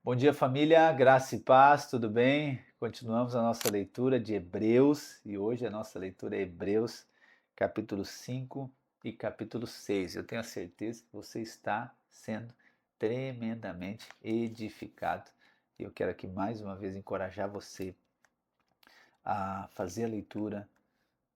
Bom dia, família, graça e paz, tudo bem? Continuamos a nossa leitura de Hebreus e hoje a nossa leitura é Hebreus, capítulo 5 e capítulo 6. Eu tenho a certeza que você está sendo tremendamente edificado e eu quero aqui mais uma vez encorajar você a fazer a leitura,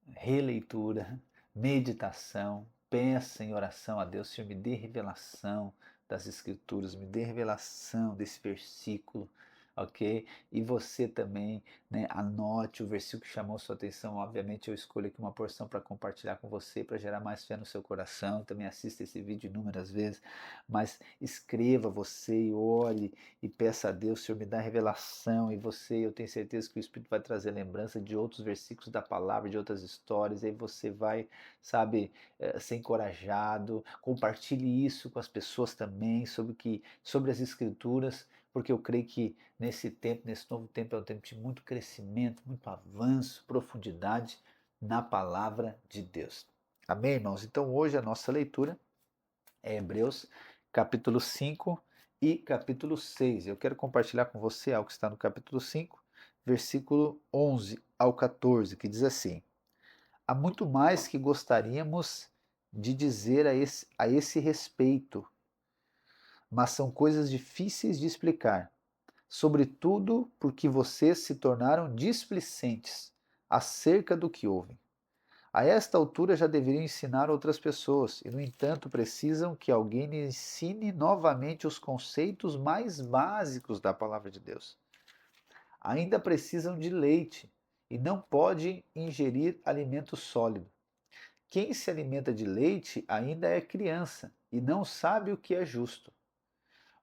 releitura, meditação, peça em oração a Deus, Senhor, me dê revelação das Escrituras, me dê revelação desse versículo, ok? E você também, né, anote o versículo que chamou sua atenção. Obviamente eu escolho aqui uma porção para compartilhar com você, para gerar mais fé no seu coração. Também assista esse vídeo inúmeras vezes, mas escreva você e ore e peça a Deus, Senhor, me dá revelação. E você, eu tenho certeza que o Espírito vai trazer lembrança de outros versículos da palavra, de outras histórias. Aí você vai, sabe, ser encorajado. Compartilhe isso com as pessoas também sobre as Escrituras, porque eu creio que nesse tempo, nesse novo tempo, é um tempo de muito crescimento, muito avanço, profundidade na palavra de Deus. Amém, irmãos? Então hoje a nossa leitura é Hebreus capítulo 5 e capítulo 6. Eu quero compartilhar com você algo que está no capítulo 5, versículo 11 ao 14, que diz assim: Há muito mais que gostaríamos de dizer a esse respeito, mas são coisas difíceis de explicar, sobretudo porque vocês se tornaram displicentes acerca do que ouvem. A esta altura já deveriam ensinar outras pessoas, e no entanto precisam que alguém lhes ensine novamente os conceitos mais básicos da palavra de Deus. Ainda precisam de leite e não podem ingerir alimento sólido. Quem se alimenta de leite ainda é criança e não sabe o que é justo.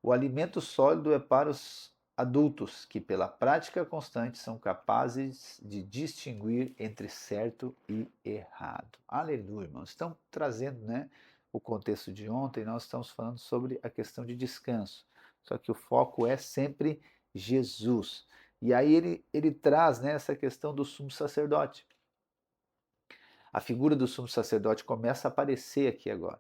O alimento sólido é para os adultos, que pela prática constante são capazes de distinguir entre certo e errado. Aleluia, irmãos. Estão trazendo, né, o contexto de ontem, nós estamos falando sobre a questão de descanso. Só que o foco é sempre Jesus. E aí ele traz, né, essa questão do sumo sacerdote. A figura do sumo sacerdote começa a aparecer aqui agora.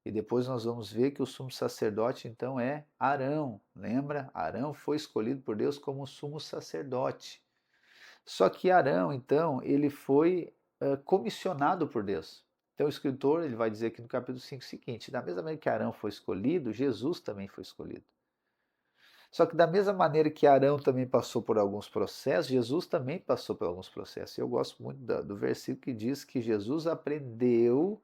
E depois nós vamos ver que o sumo sacerdote então é Arão. Lembra? Arão foi escolhido por Deus como sumo sacerdote. Só que Arão, então, ele foi comissionado por Deus. Então o escritor ele vai dizer aqui no capítulo 5 o seguinte: da mesma maneira que Arão foi escolhido, Jesus também foi escolhido. Só que da mesma maneira que Arão também passou por alguns processos, Jesus também passou por alguns processos. E eu gosto muito do versículo que diz que Jesus aprendeu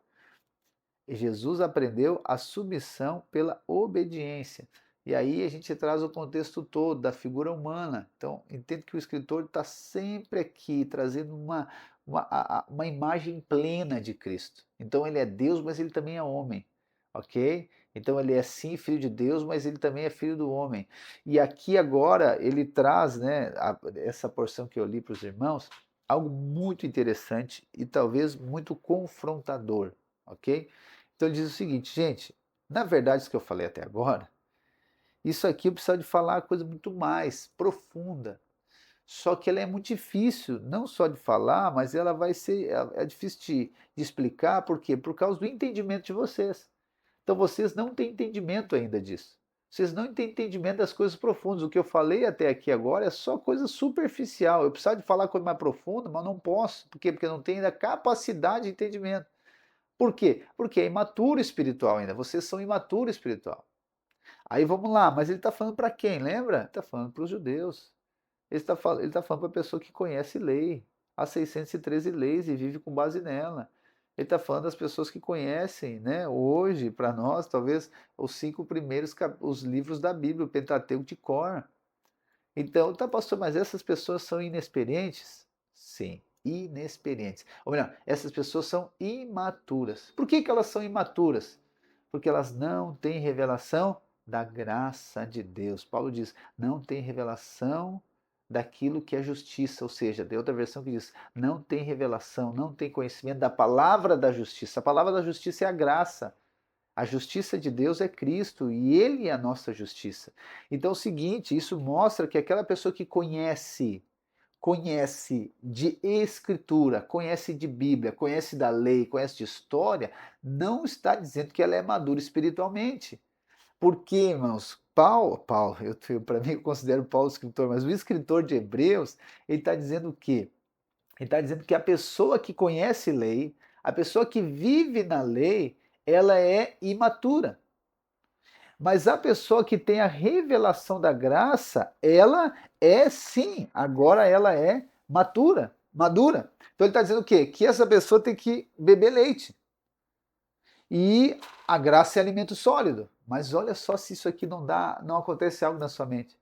a submissão pela obediência. E aí a gente traz o contexto todo da figura humana. Então, entendo que o escritor está sempre aqui trazendo uma imagem plena de Cristo. Então, ele é Deus, mas ele também é homem. Ok? Então, ele é sim filho de Deus, mas ele também é filho do homem. E aqui agora ele traz, né, essa porção que eu li para os irmãos, algo muito interessante e talvez muito confrontador. Ok? Então ele diz o seguinte, gente, na verdade isso que eu falei até agora, isso aqui eu preciso de falar uma coisa muito mais profunda. Só que ela é muito difícil, não só de falar, mas ela vai ser, é difícil de explicar, por quê? Por causa do entendimento de vocês. Então vocês não têm entendimento ainda disso. Vocês não têm entendimento das coisas profundas. O que eu falei até aqui agora é só coisa superficial. Eu preciso de falar coisa mais profunda, mas não posso. Por quê? Porque eu não tenho ainda capacidade de entendimento. Por quê? Porque é imaturo espiritual ainda. Vocês são imaturo espiritual. Aí vamos lá, mas ele está falando para quem? Lembra? Está falando para os judeus. Ele tá falando para a pessoa que conhece lei. Há 613 leis e vive com base nela. Ele está falando das pessoas que conhecem, né? Hoje, para nós, talvez os 5 primeiros os livros da Bíblia, o Pentateuco de cor. Então, tá, pastor, mas essas pessoas são inexperientes? Sim, inexperientes. Ou melhor, essas pessoas são imaturas. Por que elas são imaturas? Porque elas não têm revelação da graça de Deus. Paulo diz: não tem revelação daquilo que é justiça, ou seja, tem outra versão que diz: não tem revelação, não tem conhecimento da palavra da justiça. A palavra da justiça é a graça. A justiça de Deus é Cristo e Ele é a nossa justiça. Então é o seguinte, isso mostra que aquela pessoa que conhece de escritura, conhece de Bíblia, conhece da lei, conhece de história, não está dizendo que ela é madura espiritualmente. Porque, irmãos, Paulo, para mim eu considero Paulo escritor, mas o escritor de Hebreus, ele está dizendo o quê? Ele está dizendo que a pessoa que conhece lei, a pessoa que vive na lei, ela é imatura. Mas a pessoa que tem a revelação da graça, ela é sim, agora ela é madura. Então ele está dizendo o quê? Que essa pessoa tem que beber leite. E a graça é alimento sólido. Mas olha só se isso aqui não acontece algo na sua mente.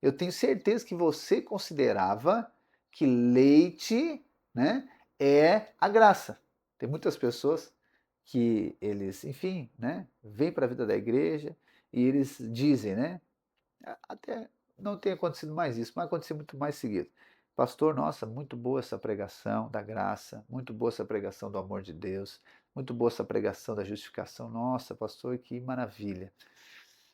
Eu tenho certeza que você considerava que leite, né, é a graça. Tem muitas pessoas que eles, enfim, né, vêm para a vida da igreja e eles dizem, né, até não tem acontecido mais isso, mas aconteceu muito mais seguido. Pastor, nossa, muito boa essa pregação da graça, muito boa essa pregação do amor de Deus, muito boa essa pregação da justificação. Nossa, pastor, que maravilha.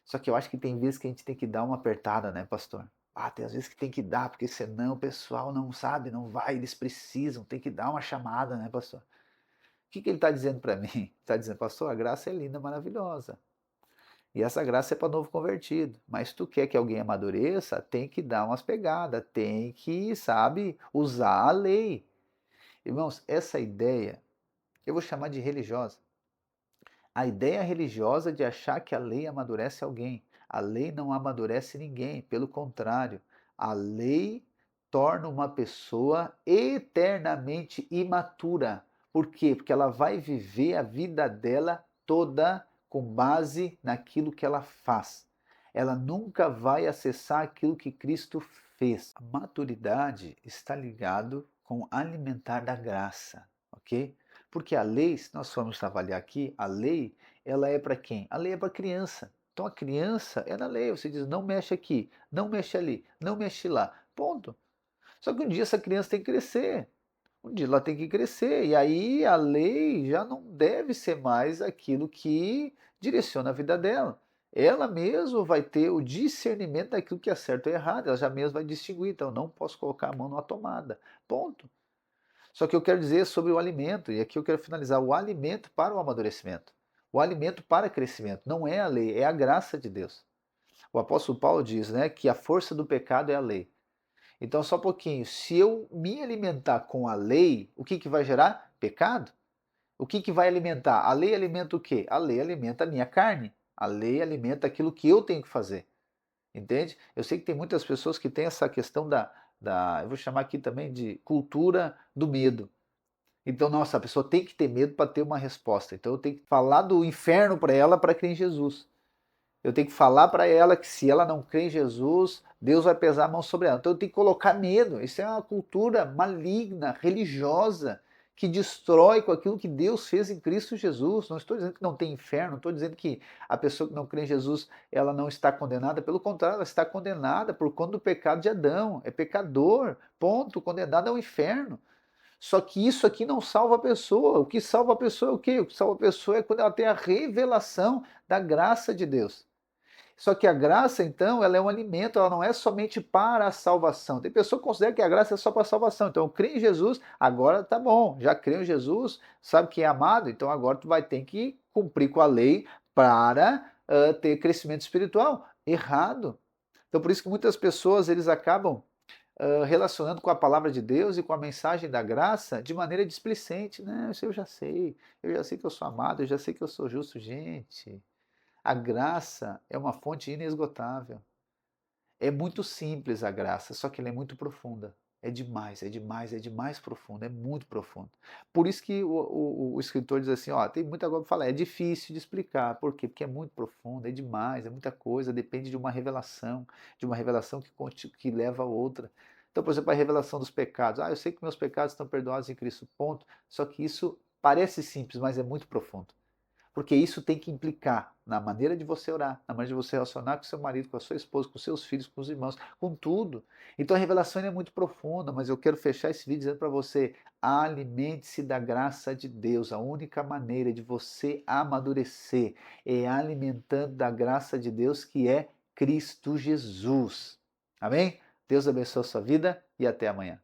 Só que eu acho que tem vezes que a gente tem que dar uma apertada, né, pastor? Ah, tem às vezes que tem que dar, porque senão o pessoal não sabe, não vai, eles precisam, tem que dar uma chamada, né, pastor? O que ele está dizendo para mim? Está dizendo, pastor, a graça é linda, maravilhosa. E essa graça é para novo convertido. Mas se tu quer que alguém amadureça, tem que dar umas pegadas, tem que, sabe, usar a lei. Irmãos, essa ideia, eu vou chamar de religiosa. A ideia religiosa de achar que a lei amadurece alguém. A lei não amadurece ninguém, pelo contrário, a lei torna uma pessoa eternamente imatura. Por quê? Porque ela vai viver a vida dela toda com base naquilo que ela faz. Ela nunca vai acessar aquilo que Cristo fez. A maturidade está ligado com alimentar da graça, ok? Porque a lei, se nós formos avaliar aqui, a lei, ela é para quem? A lei é para criança. Então a criança é na lei, você diz, não mexe aqui, não mexe ali, não mexe lá, ponto. Só que um dia essa criança tem que crescer, um dia ela tem que crescer, e aí a lei já não deve ser mais aquilo que direciona a vida dela. Ela mesma vai ter o discernimento daquilo que é certo e errado, ela já mesma vai distinguir, então eu não posso colocar a mão numa tomada, ponto. Só que eu quero dizer sobre o alimento, e aqui eu quero finalizar, o alimento para o amadurecimento. O alimento para crescimento. Não é a lei, é a graça de Deus. O apóstolo Paulo diz, né, que a força do pecado é a lei. Então, só um pouquinho. Se eu me alimentar com a lei, o que vai gerar? Pecado. O que vai alimentar? A lei alimenta o quê? A lei alimenta a minha carne. A lei alimenta aquilo que eu tenho que fazer. Entende? Eu sei que tem muitas pessoas que têm essa questão eu vou chamar aqui também de cultura do medo. Então, nossa, a pessoa tem que ter medo para ter uma resposta. Então, eu tenho que falar do inferno para ela para crer em Jesus. Eu tenho que falar para ela que se ela não crê em Jesus, Deus vai pesar a mão sobre ela. Então, eu tenho que colocar medo. Isso é uma cultura maligna, religiosa, que destrói com aquilo que Deus fez em Cristo Jesus. Não estou dizendo que não tem inferno, não estou dizendo que a pessoa que não crê em Jesus, ela não está condenada. Pelo contrário, ela está condenada por conta do pecado de Adão. É pecador, ponto. Condenado ao inferno. Só que isso aqui não salva a pessoa. O que salva a pessoa é o quê? O que salva a pessoa é quando ela tem a revelação da graça de Deus. Só que a graça, então, ela é um alimento, ela não é somente para a salvação. Tem pessoa que considera que a graça é só para a salvação. Então, eu creio em Jesus, agora tá bom. Já creio em Jesus, sabe que é amado, então agora tu vai ter que cumprir com a lei para ter crescimento espiritual. Errado. Então, por isso que muitas pessoas, eles acabam relacionando com a palavra de Deus e com a mensagem da graça de maneira displicente. Não, isso eu já sei que eu sou amado, eu já sei que eu sou justo. Gente, a graça é uma fonte inesgotável. É muito simples a graça, só que ela é muito profunda. É demais, é demais, é demais profundo, é muito profundo. Por isso que o escritor diz assim, ó, tem muita coisa para falar, é difícil de explicar. Por quê? Porque é muito profundo, é demais, é muita coisa, depende de uma revelação que leva a outra. Então, por exemplo, a revelação dos pecados. Ah, eu sei que meus pecados estão perdoados em Cristo, ponto. Só que isso parece simples, mas é muito profundo. Porque isso tem que implicar na maneira de você orar, na maneira de você relacionar com seu marido, com a sua esposa, com seus filhos, com os irmãos, com tudo. Então a revelação é muito profunda, mas eu quero fechar esse vídeo dizendo para você: alimente-se da graça de Deus. A única maneira de você amadurecer é alimentando da graça de Deus, que é Cristo Jesus. Amém? Deus abençoe a sua vida e até amanhã.